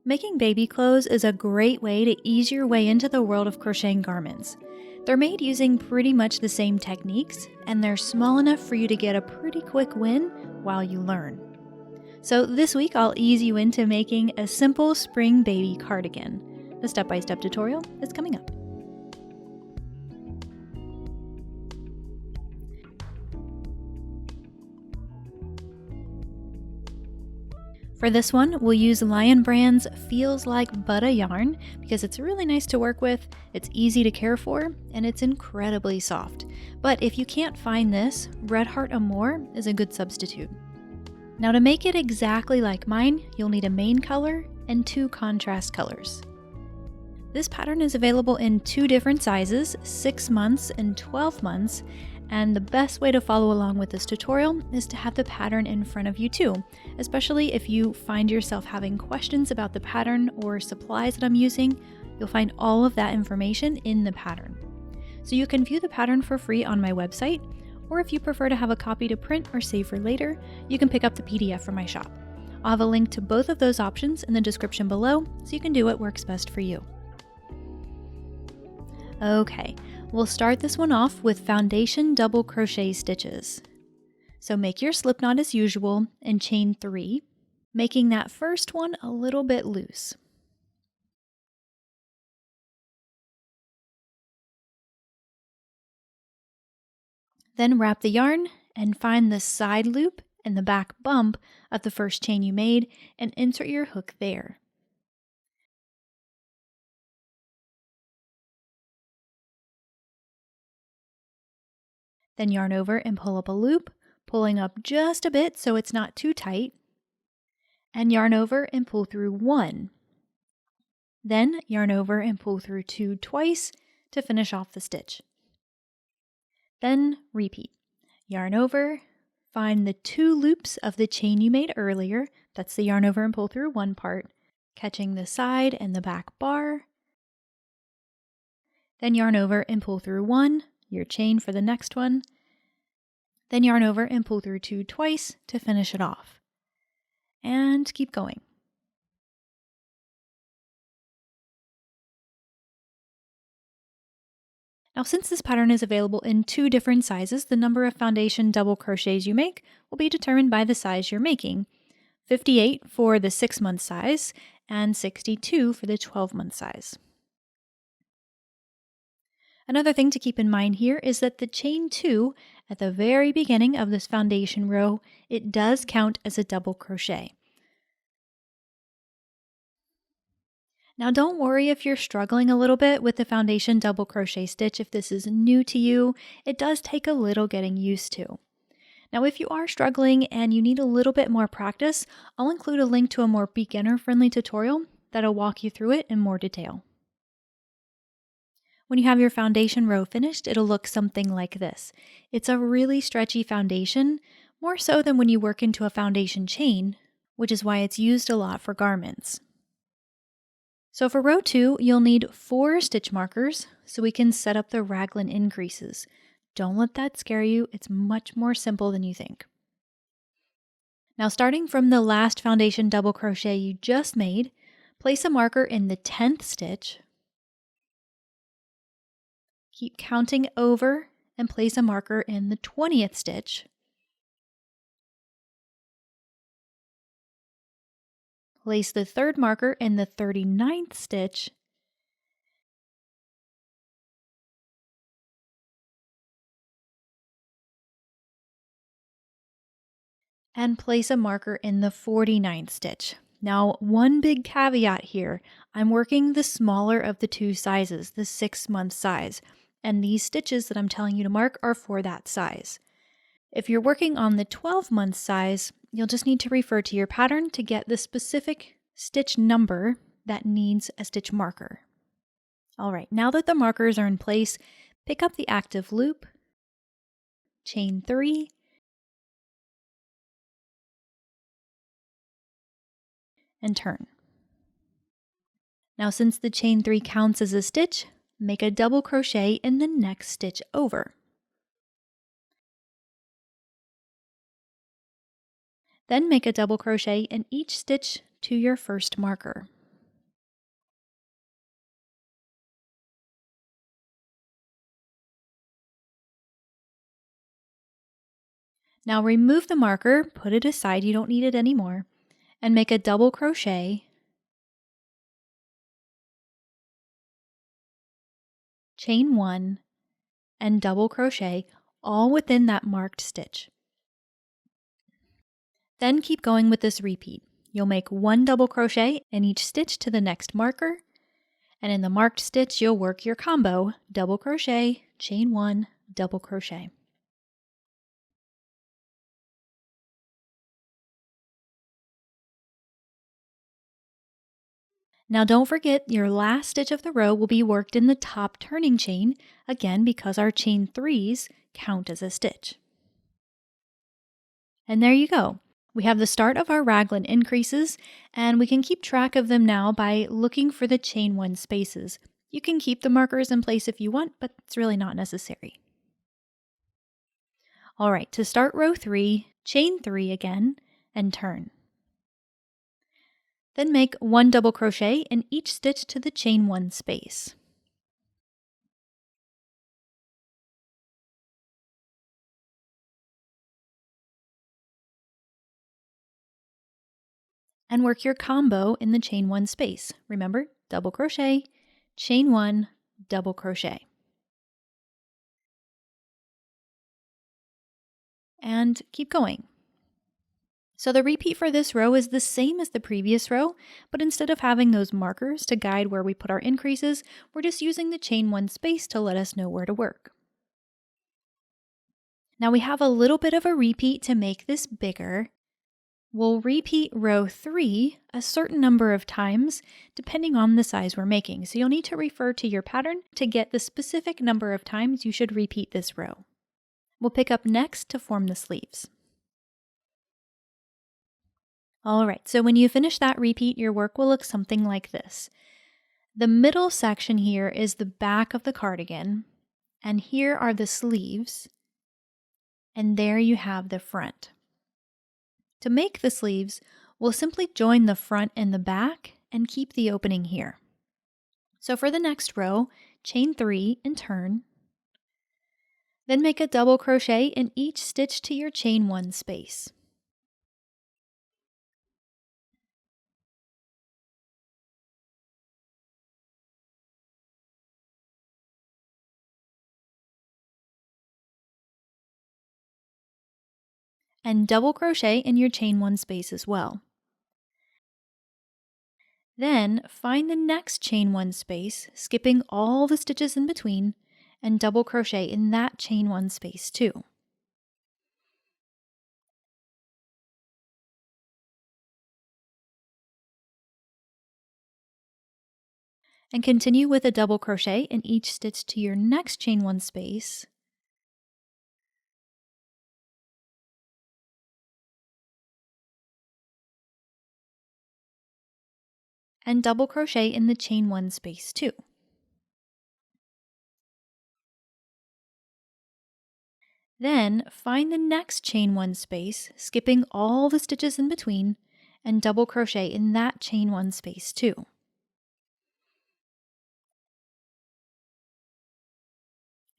Making baby clothes is a great way to ease your way into the world of crocheting garments. They're made using pretty much the same techniques, and they're small enough for you to get a pretty quick win while you learn. So this week I'll ease you into making a simple spring baby cardigan. The step-by-step tutorial is coming up. For this one, we'll use Lion Brand's Feels Like Butter yarn because it's really nice to work with, it's easy to care for, and it's incredibly soft. But if you can't find this, Red Heart Amour is a good substitute. Now to make it exactly like mine, you'll need a main color and 2 contrast colors. This pattern is available in 2 different sizes, 6 months and 12 months, and the best way to follow along with this tutorial is to have the pattern in front of you too, especially if you find yourself having questions about the pattern or supplies that I'm using. You'll find all of that information in the pattern. So you can view the pattern for free on my website, or if you prefer to have a copy to print or save for later, you can pick up the PDF from my shop. I'll have a link to both of those options in the description below, so you can do what works best for you. Okay, we'll start this one off with foundation double crochet stitches. So make your slip knot as usual and chain 3, making that first one a little bit loose. Then wrap the yarn and find the side loop and the back bump of the first chain you made and insert your hook there. Then yarn over and pull up a loop, pulling up just a bit so it's not too tight, and yarn over and pull through 1. Then yarn over and pull through 2 twice to finish off the stitch. Then repeat. Yarn over, find the 2 loops of the chain you made earlier, that's the yarn over and pull through 1 part, catching the side and the back bar. Then yarn over and pull through 1, your chain for the next one. Then yarn over and pull through 2 twice to finish it off. And keep going. Now since this pattern is available in 2 different sizes, the number of foundation double crochets you make will be determined by the size you're making. 58 for the 6-month size and 62 for the 12-month size. Another thing to keep in mind here is that the chain 2 at the very beginning of this foundation row, it does count as a double crochet. Now don't worry if you're struggling a little bit with the foundation double crochet stitch. If this is new to you, it does take a little getting used to. Now if you are struggling and you need a little bit more practice, I'll include a link to a more beginner-friendly tutorial that'll walk you through it in more detail. When you have your foundation row finished, it'll look something like this. It's a really stretchy foundation, more so than when you work into a foundation chain, which is why it's used a lot for garments. So for row 2, you'll need 4 stitch markers so we can set up the raglan increases. Don't let that scare you, it's much more simple than you think. Now starting from the last foundation double crochet you just made, place a marker in the 10th stitch. Keep counting over and place a marker in the 20th stitch. Place the 3rd marker in the 39th stitch. And place a marker in the 49th stitch. Now, one big caveat here, I'm working the smaller of the 2 sizes, the 6-month size, and these stitches that I'm telling you to mark are for that size. If you're working on the 12-month size, you'll just need to refer to your pattern to get the specific stitch number that needs a stitch marker. All right, now that the markers are in place, pick up the active loop, chain 3, and turn. Now since the chain 3 counts as a stitch, make a double crochet in the next stitch over. Then make a double crochet in each stitch to your first marker. Now remove the marker, put it aside, you don't need it anymore, and make a double crochet, chain 1, and double crochet all within that marked stitch. Then keep going with this repeat. You'll make 1 double crochet in each stitch to the next marker, and in the marked stitch you'll work your combo, double crochet, chain 1, double crochet. Now don't forget your last stitch of the row will be worked in the top turning chain, again because our chain 3s count as a stitch. And there you go. We have the start of our raglan increases, and we can keep track of them now by looking for the chain 1 spaces. You can keep the markers in place if you want, but it's really not necessary. Alright, to start row 3, chain 3 again, and turn. Then make 1 double crochet in each stitch to the chain 1 space. And work your combo in the chain 1 space. Remember, double crochet, chain 1, double crochet. And keep going. So the repeat for this row is the same as the previous row, but instead of having those markers to guide where we put our increases, we're just using the chain 1 space to let us know where to work. Now we have a little bit of a repeat to make this bigger. We'll repeat row 3 a certain number of times depending on the size we're making, so you'll need to refer to your pattern to get the specific number of times you should repeat this row. We'll pick up next to form the sleeves. Alright, so when you finish that repeat, your work will look something like this. The middle section here is the back of the cardigan, and here are the sleeves, and there you have the front. To make the sleeves, we'll simply join the front and the back and keep the opening here. So for the next row, chain 3 and turn. Then make a double crochet in each stitch to your chain 1 space. And double crochet in your chain 1 space as well. Then find the next chain 1 space, skipping all the stitches in between, and double crochet in that chain 1 space too. And continue with a double crochet in each stitch to your next chain 1 space. And double crochet in the chain 1 space too. Then find the next chain 1 space, skipping all the stitches in between, and double crochet in that chain 1 space too.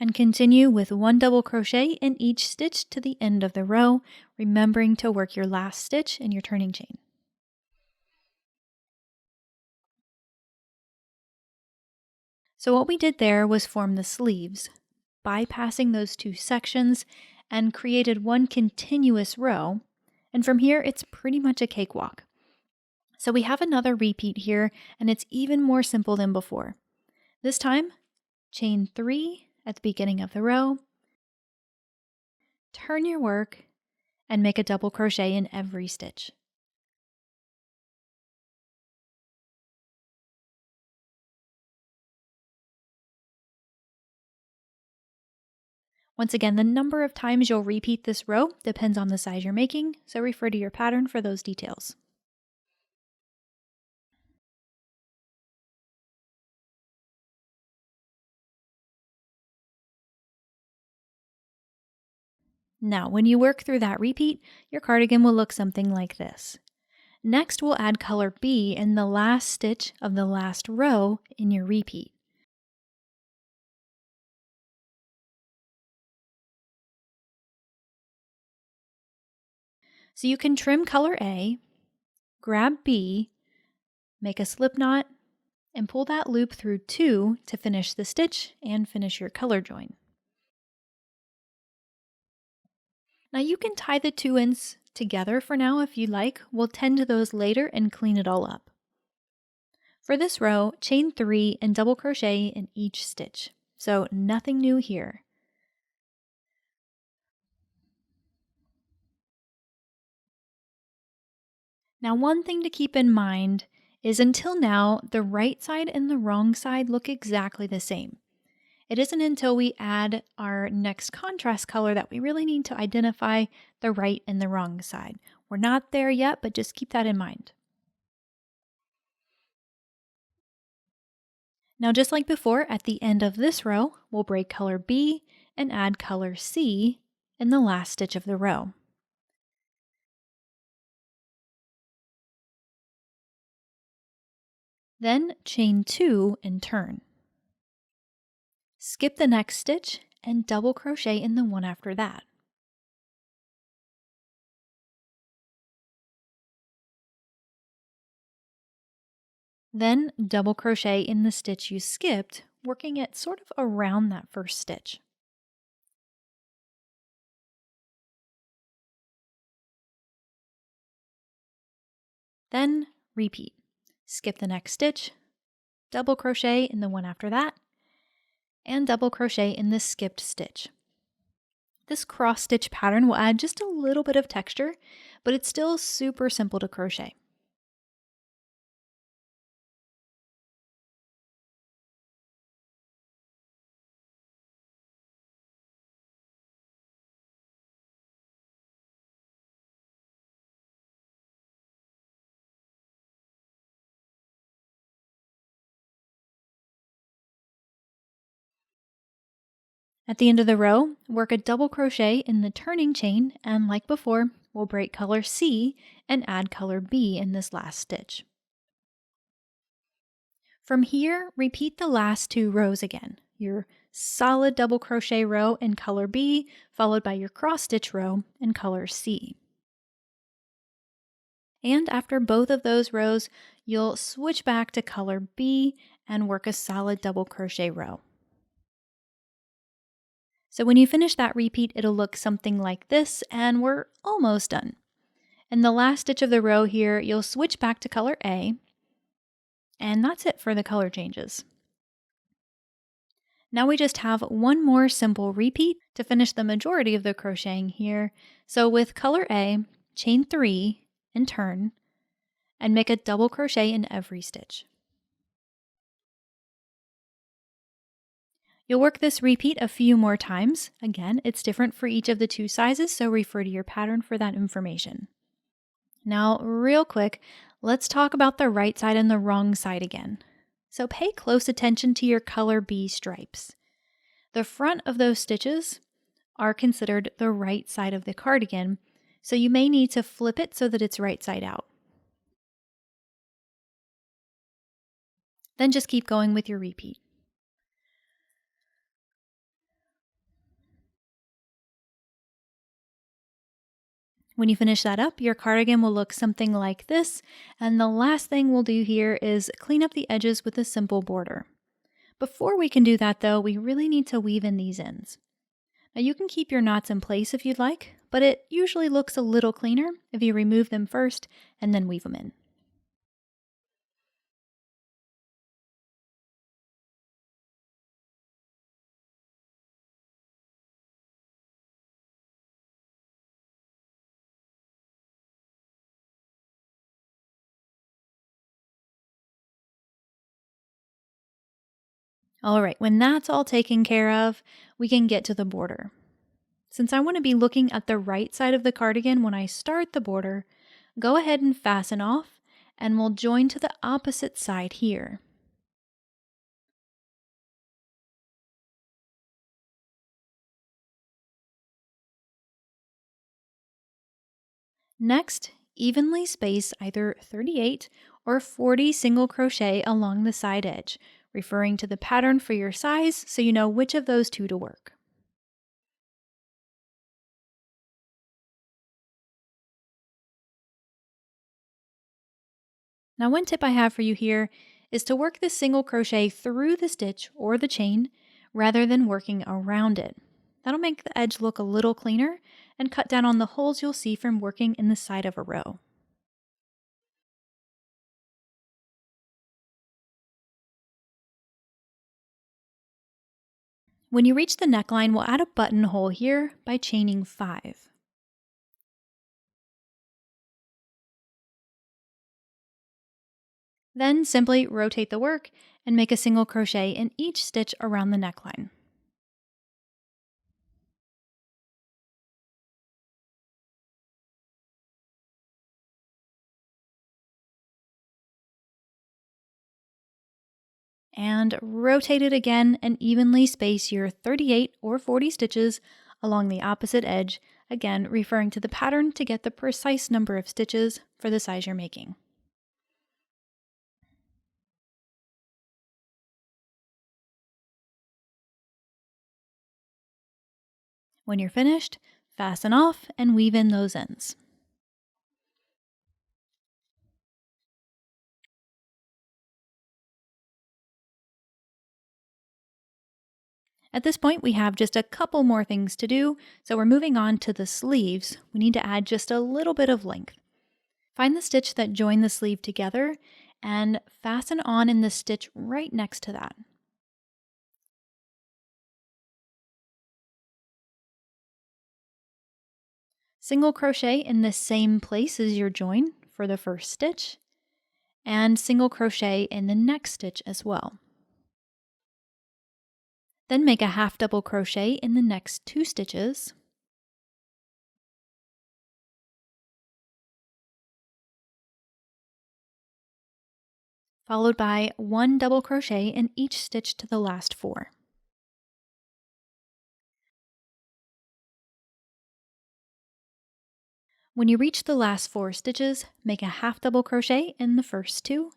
And continue with 1 double crochet in each stitch to the end of the row, remembering to work your last stitch in your turning chain. So what we did there was form the sleeves, bypassing those 2 sections, and created 1 continuous row, and from here it's pretty much a cakewalk. So we have another repeat here, and it's even more simple than before. This time, chain 3 at the beginning of the row, turn your work, and make a double crochet in every stitch. Once again, the number of times you'll repeat this row depends on the size you're making, so refer to your pattern for those details. Now, when you work through that repeat, your cardigan will look something like this. Next, we'll add color B in the last stitch of the last row in your repeat. So you can trim color A, grab B, make a slip knot, and pull that loop through 2 to finish the stitch and finish your color join. Now you can tie the 2 ends together for now if you like. We'll tend to those later and clean it all up. For this row, chain 3 and double crochet in each stitch. So nothing new here. Now one thing to keep in mind is until now, the right side and the wrong side look exactly the same. It isn't until we add our next contrast color that we really need to identify the right and the wrong side. We're not there yet, but just keep that in mind. Now, just like before, at the end of this row, we'll break color B and add color C in the last stitch of the row. Then chain 2 and turn. Skip the next stitch and double crochet in the one after that. Then double crochet in the stitch you skipped, working it sort of around that first stitch. Then repeat. Skip the next stitch, double crochet in the one after that, and double crochet in the skipped stitch. This cross stitch pattern will add just a little bit of texture, but it's still super simple to crochet. At the end of the row, work a double crochet in the turning chain, and like before, we'll break color C and add color B in this last stitch. From here, repeat the last 2 rows again. Your solid double crochet row in color B, followed by your cross stitch row in color C. And after both of those rows, you'll switch back to color B and work a solid double crochet row. So when you finish that repeat, it'll look something like this, and we're almost done. In the last stitch of the row here, you'll switch back to color A, and that's it for the color changes. Now we just have one more simple repeat to finish the majority of the crocheting here. So with color A, chain 3 and turn, and make a double crochet in every stitch. You'll work this repeat a few more times. Again, it's different for each of the 2 sizes, so refer to your pattern for that information. Now, real quick, let's talk about the right side and the wrong side again. So pay close attention to your color B stripes. The front of those stitches are considered the right side of the cardigan, so you may need to flip it so that it's right side out. Then just keep going with your repeat. When you finish that up, your cardigan will look something like this, and the last thing we'll do here is clean up the edges with a simple border. Before we can do that though, we really need to weave in these ends. Now you can keep your knots in place if you'd like, but it usually looks a little cleaner if you remove them first and then weave them in. All right, when that's all taken care of, we can get to the border. Since I want to be looking at the right side of the cardigan when I start the border, go ahead and fasten off, and we'll join to the opposite side here. Next, evenly space either 38 or 40 single crochet along the side edge, referring to the pattern for your size so you know which of those 2 to work. Now, one tip I have for you here is to work this single crochet through the stitch or the chain rather than working around it. That'll make the edge look a little cleaner and cut down on the holes you'll see from working in the side of a row. When you reach the neckline, we'll add a buttonhole here by chaining 5. Then simply rotate the work and make a single crochet in each stitch around the neckline. And rotate it again and evenly space your 38 or 40 stitches along the opposite edge, again referring to the pattern to get the precise number of stitches for the size you're making. When you're finished, fasten off and weave in those ends. At this point, we have just a couple more things to do, so we're moving on to the sleeves. We need to add just a little bit of length. Find the stitch that join the sleeve together and fasten on in the stitch right next to that. Single crochet in the same place as your join for the first stitch, and single crochet in the next stitch as well. Then make a half double crochet in the next 2 stitches, followed by 1 double crochet in each stitch to the last 4. When you reach the last 4 stitches, make a half double crochet in the first 2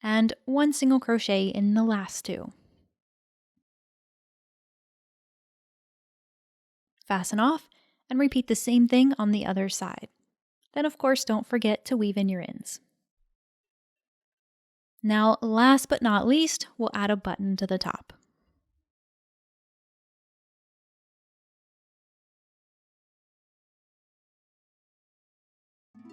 and 1 single crochet in the last 2. Fasten off and repeat the same thing on the other side. Then of course don't forget to weave in your ends. Now last but not least, we'll add a button to the top.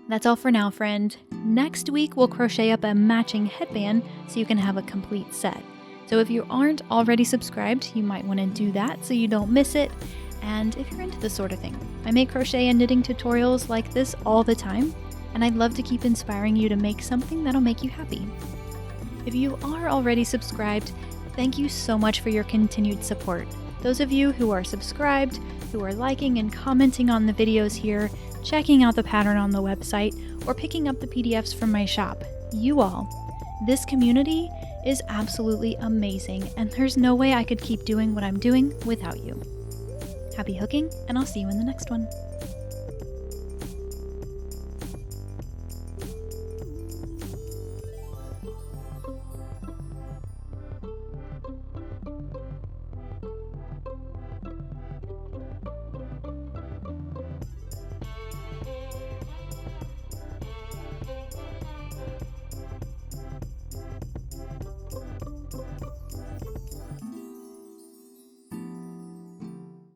That's all for now, friend. Next week, we'll crochet up a matching headband so you can have a complete set. So if you aren't already subscribed, you might want to do that so you don't miss it. And if you're into this sort of thing, I make crochet and knitting tutorials like this all the time, and I'd love to keep inspiring you to make something that'll make you happy. If you are already subscribed, thank you so much for your continued support. Those of you who are subscribed, who are liking and commenting on the videos here, checking out the pattern on the website, or picking up the PDFs from my shop, you all, this community is absolutely amazing, and there's no way I could keep doing what I'm doing without you. Happy hooking, and I'll see you in the next one.